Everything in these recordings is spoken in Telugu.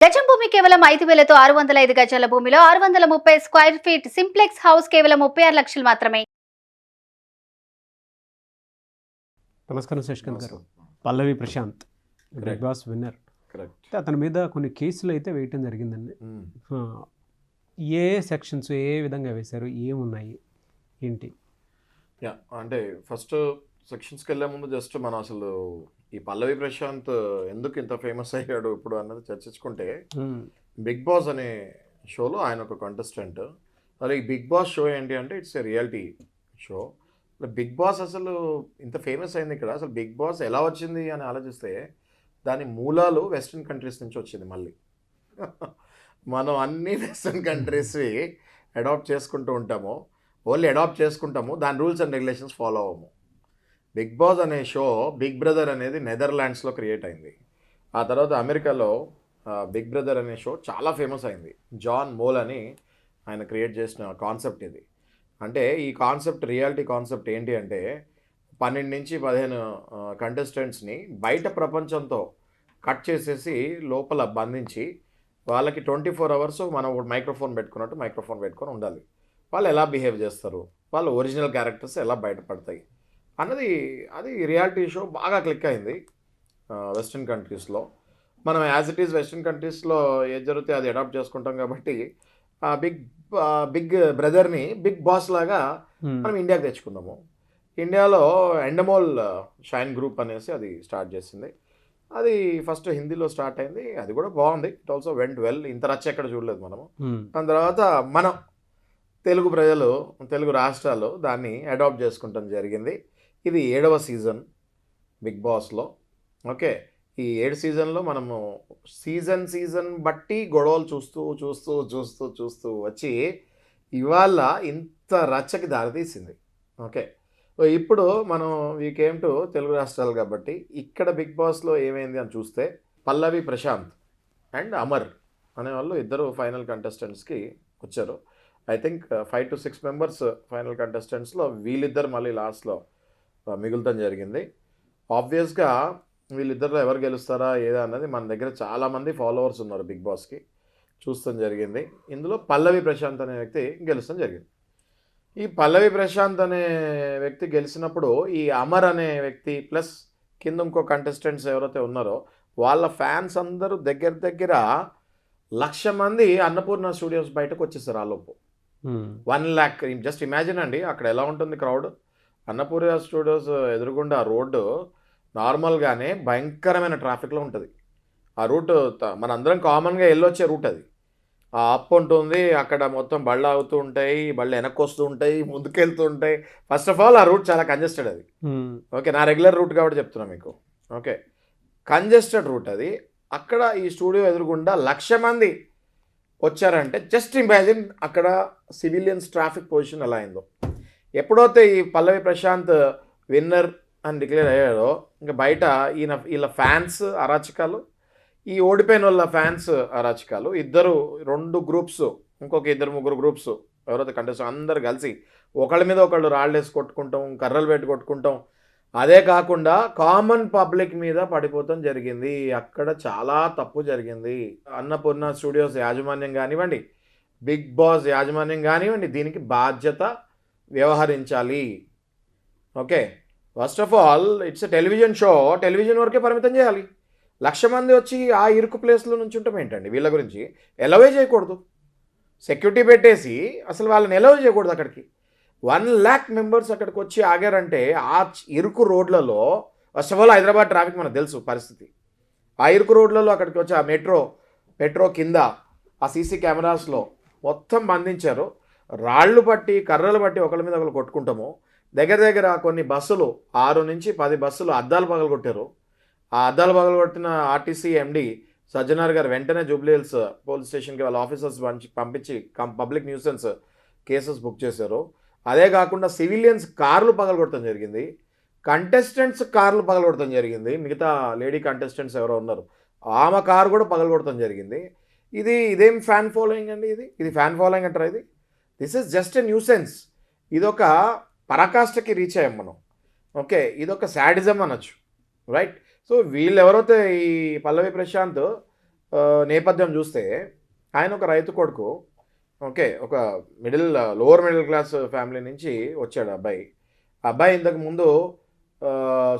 గజం భూమి కేవలం 5,000తో 605 గజాల భూమిలో 630 స్క్వేర్ ఫీట్ సింప్లెక్స్ హౌస్ కేవలం 36 లక్షలు మాత్రమే. నమస్కారం శశికాంత్ గారు. నమస్కారం. Pallavi Prashanth big Correct. Boss winner. Correct. అతని మీద కొన్ని కేసులు అయితే వేయటం జరిగిందండి. ఆ, ఏ సెక్షన్స్ ఏ విధంగా వేశారు, ఏమున్నాయి, ఏంటి? యా అంటే ఫస్ట్ సెక్షన్స్కి వెళ్ళే ముందు జస్ట్ మనం అసలు ఈ పల్లవి ప్రశాంత్ ఎందుకు ఇంత ఫేమస్ అయ్యాడు ఇప్పుడు అన్నది చర్చించుకుంటే, ఉమ్, బిగ్ బాస్ అనే షోలో ఆయన ఒక కంటెస్టెంట్. మరి ఈ బిగ్ బాస్ షో ఏంటి అంటే it's a reality show. Big boss అసలు ఇంత ఫేమస్ అయింది ఇక్కడ, అసలు బిగ్ బాస్ ఎలా వచ్చింది అని ఆలోచిస్తే దాని మూలాలు వెస్ట్రన్ కంట్రీస్ నుంచి వచ్చింది. మళ్ళీ మనం అన్ని వెస్ట్రన్ కంట్రీస్వి అడాప్ట్ చేసుకుంటూ ఉంటాము, ఓన్లీ అడాప్ట్ చేసుకుంటాము, దాని రూల్స్ అండ్ రెగ్యులేషన్స్ ఫాలో అవ్వము. బిగ్ బాస్ అనే షో బిగ్ బ్రదర్ అనేది నెదర్లాండ్స్లో క్రియేట్ అయింది. ఆ తర్వాత అమెరికాలో బిగ్ బ్రదర్ అనే షో చాలా ఫేమస్ అయింది. జాన్ మోల్ అని ఆయన క్రియేట్ చేసిన కాన్సెప్ట్ ఇది. అంటే ఈ కాన్సెప్ట్ రియాలిటీ కాన్సెప్ట్ ఏంటి అంటే 12 నుంచి 15 కంటెస్టెంట్స్ని బయట ప్రపంచంతో కట్ చేసేసి లోపల బంధించి వాళ్ళకి 24 అవర్స్ మనం మైక్రోఫోన్ పెట్టుకున్నట్టు మైక్రోఫోన్ పెట్టుకొని ఉండాలి. వాళ్ళు ఎలా బిహేవ్ చేస్తారు, వాళ్ళ ఒరిజినల్ క్యారెక్టర్స్ ఎలా బయటపడతాయి అన్నది అది రియాలిటీ షో బాగా క్లిక్ అయింది వెస్ట్రన్ కంట్రీస్లో. మనం యాజ్ ఇట్ ఈజ్ వెస్ట్రన్ కంట్రీస్లో ఏది జరిగితే అది అడాప్ట్ చేసుకుంటాం కాబట్టి ఆ బిగ్ బ్రదర్ని బిగ్ బాస్ లాగా ఉమ్, మనం ఇండియాకి తెచ్చుకున్నాము. ఇండియాలో ఎండమోల్ షైన్ గ్రూప్ అనేసి అది స్టార్ట్ చేసింది. అది ఫస్ట్ హిందీలో స్టార్ట్ అయింది, అది కూడా బాగుంది. It also went well. ఇంత రచ్చ ఎక్కడ చూడలేదు మనము. ఉమ్, దాని తర్వాత మనం తెలుగు ప్రజలు, తెలుగు రాష్ట్రాలు దాన్ని అడాప్ట్ చేసుకుంటాం జరిగింది. ఇది 7వ సీజన్ బిగ్ బాస్లో. ఓకే, ఈ 7 సీజన్లో మనము సీజన్ బట్టి గొడవలు చూస్తూ చూస్తూ చూస్తూ చూస్తూ వచ్చి ఇవాళ ఇంత రచ్చకి దారితీసింది. ఓకే, సో ఇప్పుడు మనం వీ కేమ్ టు తెలుగు రాష్ట్రాలు కాబట్టి ఇక్కడ బిగ్ బాస్లో ఏమైంది అని చూస్తే పల్లవి ప్రశాంత్ అండ్ అమర్ అనే వాళ్ళు ఇద్దరు ఫైనల్ కంటెస్టెంట్స్కి వచ్చారు. I think 5 to 6 members final కంటెస్టెంట్స్లో వీళ్ళిద్దరు మళ్ళీ లాస్ట్లో మిగులుతాం జరిగింది. ఆబ్వియస్గా వీళ్ళిద్దరిలో ఎవరు గెలుస్తారా ఏదా అన్నది మన దగ్గర చాలామంది ఫాలోవర్స్ ఉన్నారు బిగ్ బాస్కి, చూస్తాం జరిగింది. ఇందులో పల్లవి ప్రశాంత్ అనే వ్యక్తి గెలుస్తాం జరిగింది. ఈ పల్లవి ప్రశాంత్ అనే వ్యక్తి గెలిచినప్పుడు ఈ అమర్ అనే వ్యక్తి ప్లస్ కింద ఇంకో కంటెస్టెంట్స్ ఎవరైతే ఉన్నారో వాళ్ళ ఫ్యాన్స్ అందరూ దగ్గర 1,00,000 మంది అన్నపూర్ణ స్టూడియోస్ బయటకు వచ్చేసారు. ఆలోపు ఉమ్, 1 lakh. జస్ట్ ఇమాజిన్ అండి అక్కడ ఎలా ఉంటుంది క్రౌడ్. అన్నపూర్ణ స్టూడియోస్ ఎదురుగుండా రోడ్డు నార్మల్గానే భయంకరమైన ట్రాఫిక్లో ఉంటుంది. ఆ రూట్ మనందరం కామన్గా వెళ్ళొచ్చే రూట్ అది. ఆ అప్ ఉంటుంది, అక్కడ మొత్తం బళ్ళు ఆగుతూ ఉంటాయి, బళ్ళు వెనక్కి వస్తూ ఉంటాయి, ముందుకెళ్తూ ఉంటాయి. ఫస్ట్ ఆఫ్ ఆల్ ఆ రూట్ చాలా కంజెస్టెడ్ అది. ఉమ్, ఓకే, నా రెగ్యులర్ రూట్ కాబట్టి చెప్తున్నా మీకు. ఓకే, కంజెస్టెడ్ రూట్ అది. అక్కడ ఈ స్టూడియో ఎదురుగుండా 1,00,000 మంది వచ్చారంటే జస్ట్ ఇమాజిన్ అక్కడ సివిలియన్స్ ట్రాఫిక్ పొజిషన్ ఎలా అయిందో. ఎప్పుడైతే ఈ పల్లవి ప్రశాంత్ విన్నర్ అని డిక్లేర్ అయ్యాడో ఇంకా బయట వీళ్ళ ఫ్యాన్స్ అరాచకాలు, ఈ ఓడిపోయిన వాళ్ళ ఫ్యాన్స్ అరాచకాలు, 2 గ్రూప్స్, ఇంకొక 2-3 గ్రూప్స్ ఎవరైతే కంటెస్టెంట్ అందరు కలిసి ఒకళ్ళ మీద ఒకళ్ళు రాళ్ళేసి కొట్టుకుంటాం, కర్రలు పెట్టి కొట్టుకుంటాం. అదే కాకుండా కామన్ పబ్లిక్ మీద పడిపోతాం జరిగింది. అక్కడ చాలా తప్పు జరిగింది. అన్నపూర్ణ స్టూడియోస్ యాజమాన్యం కానివ్వండి, బిగ్ బాస్ యాజమాన్యం కానివ్వండి, దీనికి బాధ్యత వ్యవహరించాలి. Okay, first of all it's a television show, television వరకే పరిమితం చేయాలి. 1,00,000 మంది వచ్చి ఆ ఇరుకు ప్లేస్లో నుంచి ఉంటాం ఏంటండి? వీళ్ళ గురించి ఎలవే చేయకూడదు. సెక్యూరిటీ పెట్టేసి అసలు వాళ్ళని ఎలవే చేయకూడదు అక్కడికి. 1 lakh మెంబర్స్ అక్కడికి వచ్చి ఆగారంటే ఆ ఇరుకు రోడ్లలో first of all Hyderabad traffic మనకు తెలుసు పరిస్థితి. ఆ ఇరుకు రోడ్లలో అక్కడికి వచ్చి ఆ మెట్రో కింద ఆ సీసీ కెమెరాస్లో మొత్తం బంధించారు. రాళ్ళు పట్టి కర్రలు పట్టి ఒకళ్ళ మీద ఒకళ్ళు కొట్టుకుంటాము. దగ్గర కొన్ని బస్సులు 6 నుంచి 10 బస్సులు అద్దాలు పగలగొట్టారు. ఆ అద్దాలు పగలగొట్టిన ఆర్టీసీ ఎండి సజ్జనార్ గారు వెంటనే జూబ్లీ హిల్స్ పోలీస్ స్టేషన్కి వాళ్ళ ఆఫీసర్స్ పంపించి పబ్లిక్ న్యూసెన్స్ కేసెస్ బుక్ చేశారు. అదే కాకుండా సివిలియన్స్ కార్లు పగలగొట్టడం జరిగింది, కంటెస్టెంట్స్ కార్లు పగలగొట్టడం జరిగింది. మిగతా లేడీ కంటెస్టెంట్స్ ఎవరో ఉన్నారు, ఆమె కారు కూడా పగలగొట్టడం జరిగింది. ఇదేం ఫ్యాన్ ఫాలోయింగ్ అండి? ఇది ఫ్యాన్ ఫాలోయింగ్ అంటారా? This is just a nuisance. ఇదొక పరాకాష్ఠకి రీచ్ అయ్యాం మనం. ఓకే, ఇదొక శాడిజం అనొచ్చు, రైట్? సో వీళ్ళు ఎవరైతే ఈ పల్లవి ప్రశాంత్ నేపథ్యం చూస్తే ఆయన ఒక రైతు కొడుకు, ఓకే, ఒక లోవర్ మిడిల్ క్లాస్ ఫ్యామిలీ నుంచి వచ్చాడు అబ్బాయి ఇంతకు ముందు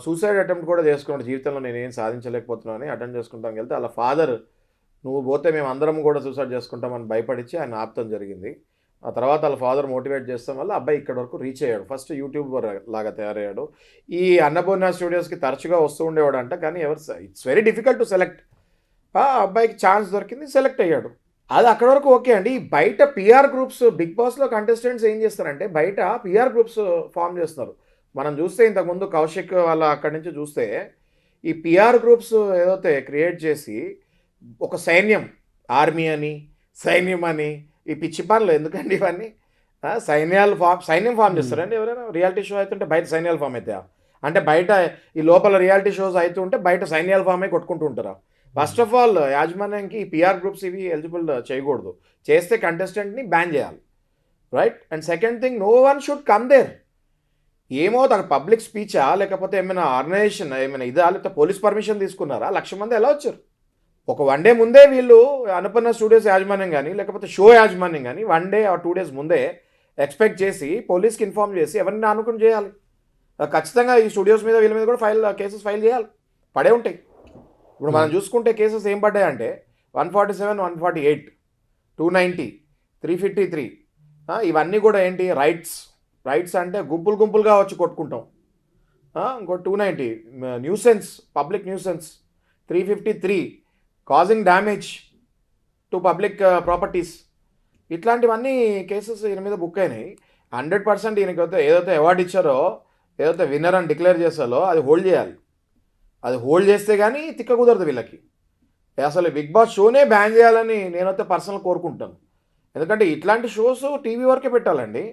సూసైడ్ అటెంప్ట్ కూడా చేసుకున్నాడు. జీవితంలో నేనేం సాధించలేకపోతున్నాను అని అటెంప్ట్ చేసుకుంటానికి వెళ్తే వాళ్ళ ఫాదర్, నువ్వు పోతే మేము అందరం కూడా సూసైడ్ చేసుకుంటామని భయపడిచ్చి ఆయన ఆపటం జరిగింది. ఆ తర్వాత వాళ్ళ ఫాదర్ మోటివేట్ చేస్తాం వల్ల అబ్బాయి ఇక్కడ వరకు రీచ్ అయ్యాడు. ఫస్ట్ యూట్యూబర్ లాగా తయారయ్యాడు. ఈ అన్నపూర్ణ స్టూడియోస్కి తరచుగా వస్తూ ఉండేవాడు అంట, కానీ it's very difficult to select. ఆ అబ్బాయికి ఛాన్స్ దొరికింది, సెలెక్ట్ అయ్యాడు. అది అక్కడ వరకు ఓకే అండి. బయట పిఆర్ గ్రూప్స్, బిగ్ బాస్లో కంటెస్టెంట్స్ ఏం చేస్తారంటే బయట పిఆర్ గ్రూప్స్ ఫామ్ చేస్తున్నారు. మనం చూస్తే ఇంతకుముందు కౌశిక్ వాళ్ళ అక్కడి నుంచి చూస్తే ఈ పిఆర్ గ్రూప్స్ ఏదైతే క్రియేట్ చేసి ఒక సైన్యం, ఆర్మీ అని, సైన్యం అని, ఈ పిచ్చి పనులు ఎందుకండి ఇవన్నీ? సైన్యం ఫామ్ చేస్తారండి ఎవరైనా? రియాలిటీ షో అవుతుంటే బయట సైన్యాలు ఫామ్ అవుతాయా? అంటే బయట ఈ లోపల రియాలిటీ షోస్ అవుతుంటే బయట సైన్యాలు ఫామ్ అయి కొట్టుకుంటూ ఉంటారా? ఫస్ట్ ఆఫ్ ఆల్ యాజమాన్యానికి ఈ పిఆర్ గ్రూప్స్ ఇవి ఎలిజిబుల్ చేయకూడదు. చేస్తే కంటెస్టెంట్ని బ్యాన్ చేయాలి, right? And second thing, no one should come there. ఏమో అక్కడ పబ్లిక్ స్పీచా, లేకపోతే ఏమైనా ఆర్గనైజేషన్ ఏమైనా ఇదా, లేకపోతే పోలీస్ పర్మిషన్ తీసుకున్నారా? 1,00,000 మంది ఎలా వచ్చారు? ఒక 1 డే ముందే వీళ్ళు అన్నపూర్ణ స్టూడియోస్ యాజమాన్యం కానీ లేకపోతే షో యాజమాన్యం కానీ 1 డే ఆర్ 2 డేస్ ముందే ఎక్స్పెక్ట్ చేసి పోలీస్కి ఇన్ఫార్మ్ చేసి ఎవరిని అనుకుని చేయాలి. ఖచ్చితంగా ఈ స్టూడియోస్ మీద వీళ్ళ మీద కూడా కేసెస్ ఫైల్ చేయాలి, పడే ఉంటాయి. ఇప్పుడు మనం చూసుకుంటే కేసెస్ ఏం పడ్డాయంటే 147, 148, 290, 353. ఇవన్నీ కూడా ఏంటి? రైట్స్ అంటే గుంపులుగా వచ్చి కొట్టుకుంటాం. ఇంకో 290 nuisance, public nuisance, 353 causing damage to public properties. ఇట్లాంటివన్నీ కేసెస్ ఈయన మీద బుక్ అయినాయి. 100% ఈయనకి ఏదైతే అవార్డు ఇచ్చారో, ఏదైతే విన్నర్ అని డిక్లేర్ చేస్తారో అది హోల్డ్ చేయాలి. అది హోల్డ్ చేస్తే కానీ తిక్క కుదరదు వీళ్ళకి. అసలు బిగ్ బాస్ షోనే బ్యాన్ చేయాలని నేనైతే పర్సనల్ కోరుకుంటాను. ఎందుకంటే ఇట్లాంటి షోస్ టీవీ వరకే పెట్టాలండి.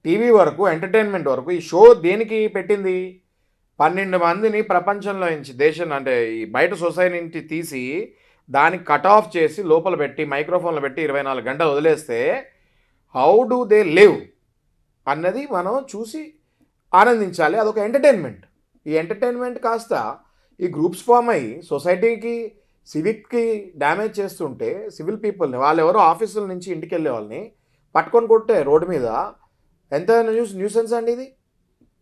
టీవీ వరకు, ఎంటర్టైన్మెంట్ వరకు. ఈ షో దేనికి పెట్టింది? 12 మందిని ప్రపంచంలో నుంచి, దేశం అంటే ఈ బయట సొసైటీ నుంచి తీసి దానికి కట్ ఆఫ్ చేసి లోపల పెట్టి మైక్రోఫోన్లో పెట్టి 24 గంటలు వదిలేస్తే హౌ డూ దే లివ్ అన్నది మనం చూసి ఆనందించాలి. అదొక ఎంటర్టైన్మెంట్. ఈ ఎంటర్టైన్మెంట్ కాస్త ఈ గ్రూప్స్ ఫామ్ అయ్యి సొసైటీకి, సివిక్కి డ్యామేజ్ చేస్తుంటే సివిల్ పీపుల్ని, వాళ్ళెవరో ఆఫీసుల నుంచి ఇంటికి వెళ్ళే వాళ్ళని పట్టుకొని కొట్టే రోడ్డు మీద ఎంత న్యూసెన్స్ అండి ఇది.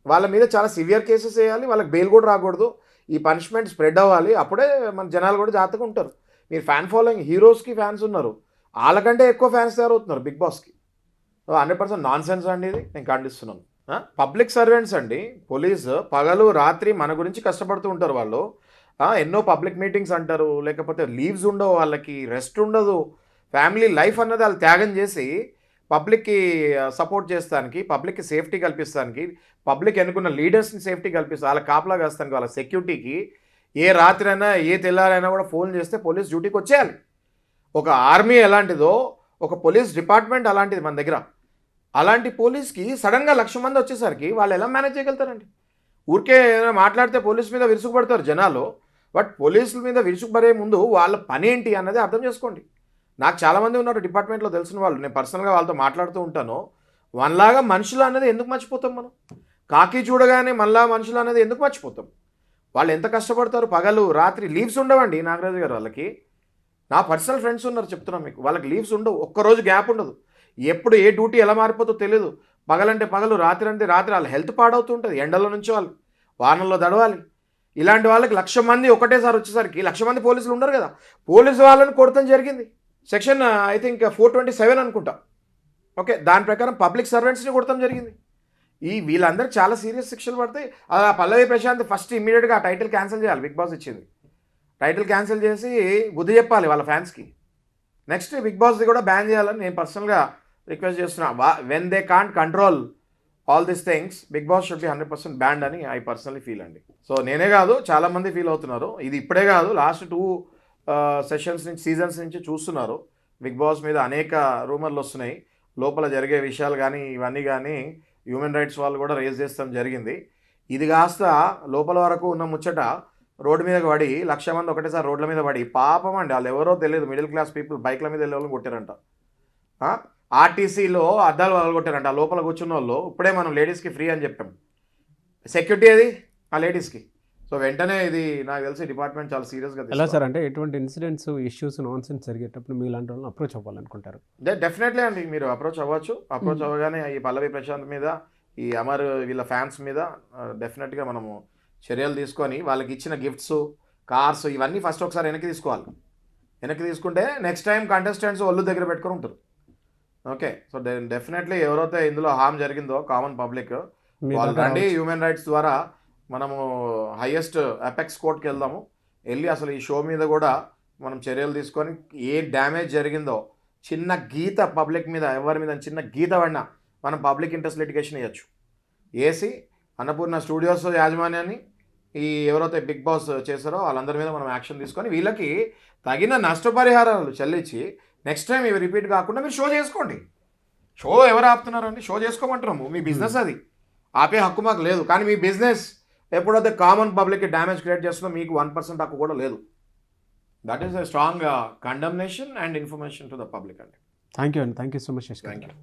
వాళ్ళ మీద చాలా సివియర్ కేసెస్ వేయాలి, వాళ్ళకి బెయిల్ కూడా రాకూడదు. ఈ పనిష్మెంట్ స్ప్రెడ్ అవ్వాలి, అప్పుడే మన జనాలు కూడా జాగ్రత్తగా ఉంటారు. మీరు ఫ్యాన్ ఫాలోయింగ్, హీరోస్కి ఫ్యాన్స్ ఉన్నారు, వాళ్ళకంటే ఎక్కువ ఫ్యాన్స్ తయారవుతున్నారు బిగ్ బాస్కి. 100% నాన్ సెన్స్ అండి ఇది, నేను ఖండిస్తున్నాను. పబ్లిక్ సర్వెంట్స్ అండి, పోలీస్ పగలు రాత్రి మన గురించి కష్టపడుతూ ఉంటారు వాళ్ళు. ఎన్నో పబ్లిక్ మీటింగ్స్ అంటారు, లేకపోతే లీవ్స్ ఉండవు, వాళ్ళకి రెస్ట్ ఉండదు. ఫ్యామిలీ లైఫ్ అన్నది వాళ్ళు త్యాగం చేసి పబ్లిక్కి సపోర్ట్ చేస్తానికి, పబ్లిక్కి సేఫ్టీ కల్పిస్తానికి, పబ్లిక్ ఎన్నుకున్న లీడర్స్ని సేఫ్టీ కల్పిస్తారు, వాళ్ళ కాపలా కాస్తానికి, వాళ్ళ సెక్యూరిటీకి ఏ రాత్రి అయినా ఏ తెల్లారైనా కూడా ఫోన్ చేస్తే పోలీస్ డ్యూటీకి వచ్చేయాలి. ఒక ఆర్మీ ఎలాంటిదో ఒక పోలీస్ డిపార్ట్మెంట్ అలాంటిది మన దగ్గర. అలాంటి పోలీస్కి సడన్గా 1,00,000 మంది వచ్చేసరికి వాళ్ళు ఎలా మేనేజ్ చేయగలుగుతారండి? ఊరికే మాట్లాడితే పోలీస్ మీద విరుచుకుపడతారు జనాలు. బట్ పోలీసుల మీద విరుచుకుపడే ముందు వాళ్ళ పని ఏంటి అన్నది అర్థం చేసుకోండి. నాకు చాలామంది ఉన్నారు డిపార్ట్మెంట్లో తెలిసిన వాళ్ళు, నేను పర్సనల్గా వాళ్ళతో మాట్లాడుతూ ఉంటాను. మనలాగా మనుషులు అన్నది ఎందుకు మర్చిపోతాం మనం? కాకి చూడగానే మళ్ళా మనుషులు అనేది ఎందుకు మర్చిపోతాం? వాళ్ళు ఎంత కష్టపడతారు, పగలు రాత్రి. లీవ్స్ ఉండవండి నాగరాజు గారు వాళ్ళకి. నా పర్సనల్ ఫ్రెండ్స్ ఉన్నారు, చెప్తున్నాను మీకు. వాళ్ళకి లీవ్స్ ఉండవు, ఒక్కరోజు గ్యాప్ ఉండదు. ఎప్పుడు ఏ డ్యూటీ ఎలా మారిపోతుందో తెలియదు. పగలంటే పగలు, రాత్రి అంటే రాత్రి. వాళ్ళ హెల్త్ పాడవుతుంటుంది, ఎండలో నుంచి వాళ్ళు వానల్లో దడవాలి. ఇలాంటి వాళ్ళకి 1,00,000 మంది ఒకటేసారి వచ్చేసరికి 1,00,000 మంది పోలీసులు ఉండరు కదా, పోలీసు వాళ్ళని కొడతాం జరిగింది. సెక్షన్ ఐ థింక్ 427 అనుకుంటా, ఓకే, దాని ప్రకారం పబ్లిక్ సర్వెంట్స్ని కొడతాం జరిగింది. వీళ్ళందరూ చాలా సీరియస్ శిక్షలు పడతాయి. అలా పల్లవి ప్రశాంత్ ఫస్ట్ ఇమీడియట్గా ఆ టైటిల్ క్యాన్సిల్ చేయాలి. బిగ్ బాస్ ఇచ్చింది టైటిల్ క్యాన్సిల్ చేసి బుద్ధి చెప్పాలి వాళ్ళ ఫ్యాన్స్కి. నెక్స్ట్ బిగ్ బాస్ది కూడా బ్యాన్ చేయాలని నేను పర్సనల్గా రిక్వెస్ట్ చేస్తున్నా. When they can't control all these things, big boss should be 100% banned అని ఐ పర్సనలీ ఫీల్ అండి. సో నేనే కాదు, చాలామంది ఫీల్ అవుతున్నారు. ఇది ఇప్పుడే కాదు, లాస్ట్ 2 సెషన్స్ నుంచి, సీజన్స్ నుంచి చూస్తున్నారు. బిగ్ బాస్ మీద అనేక రూమర్లు వస్తున్నాయి. లోపల జరిగే విషయాలు కానీ ఇవన్నీ కానీ హ్యూమన్ రైట్స్ వాళ్ళు కూడా రేజ్ చేస్తాం జరిగింది. ఇది కాస్త లోపల వరకు ఉన్న ముచ్చట రోడ్డు మీదకి పడి 1,00,000 మంది ఒకటేసారి రోడ్ల మీద పడి, పాపం అండి, వాళ్ళు ఎవరో తెలియదు, మిడిల్ క్లాస్ పీపుల్ బైక్ల మీద వెళ్ళే వాళ్ళని కొట్టారంట. ఆర్టీసీలో అద్దాలు వాళ్ళు కొట్టారంట లోపల కూర్చున్న వాళ్ళు. ఇప్పుడే మనం లేడీస్కి ఫ్రీ అని చెప్పాం. సెక్యూరిటీ అది ఆ లేడీస్కి. సో సో వెంటనే ఇది నాకు తెలిసి డిపార్ట్మెంట్ చాలా సీరియస్గా ఎలా సార్ అంటే ఎటువంటి ఇన్సిడెంట్స్ ఇష్యూస్ నాన్ సెన్స్ జరిగేటప్పుడు మీలాంటి వాళ్ళని అప్రోచ్ అవ్వాలనుకుంటారు? డెఫినెట్లీ అండి మీరు అప్రోచ్ అవ్వచ్చు. అప్రోచ్ అవ్వగానే ఈ పల్లవి ప్రశాంత్ మీద, ఈ అమర్ వీళ్ళ ఫ్యాన్స్ మీద డెఫినెట్గా మనము చర్యలు తీసుకొని వాళ్ళకి ఇచ్చిన గిఫ్ట్స్, కార్స్ ఇవన్నీ ఫస్ట్ ఒకసారి వెనక్కి తీసుకోవాలి. వెనక్కి తీసుకుంటే నెక్స్ట్ టైం కంటెస్టెంట్స్ ఒళ్ళు దగ్గర పెట్టుకొని ఉంటారు. ఓకే, సో డెఫినెట్లీ ఎవరైతే ఇందులో హామ్ జరిగిందో కామన్ పబ్లిక్ వాళ్ళు రండి. హ్యూమన్ రైట్స్ ద్వారా మనము హైయెస్ట్ అపెక్స్ కోర్ట్కి వెళ్దాము. వెళ్ళి అసలు ఈ షో మీద కూడా మనం చర్యలు తీసుకొని ఏ డ్యామేజ్ జరిగిందో చిన్న గీత పబ్లిక్ మీద ఎవరి మీద చిన్న గీత పడినా మనం పబ్లిక్ ఇంట్రెస్ట్ లిటిగేషన్ వేయచ్చు. వేసి అన్నపూర్ణ స్టూడియోస్ యాజమాన్యాన్ని ఈ ఎవరైతే బిగ్ బాస్ చేశారో వాళ్ళందరి మీద మనం యాక్షన్ తీసుకొని వీళ్ళకి తగిన నష్టపరిహారాలు చెల్లించి నెక్స్ట్ టైం ఇవి రిపీట్ కాకుండా మీరు షో చేసుకోండి. షో ఎవరు ఆపుతున్నారండి? షో చేసుకోమంటున్నాము. మీ బిజినెస్ అది, ఆపే హక్కు మాకు లేదు. కానీ మీ బిజినెస్ ఎప్పుడైతే కామన్ పబ్లిక్కి డ్యామేజ్ క్రియేట్ చేస్తుందో మీకు 1% హక్కు కూడా లేదు. That is a strong condemnation and information to the public అండి. థ్యాంక్ యూ అండి, thank you so much. Thank you.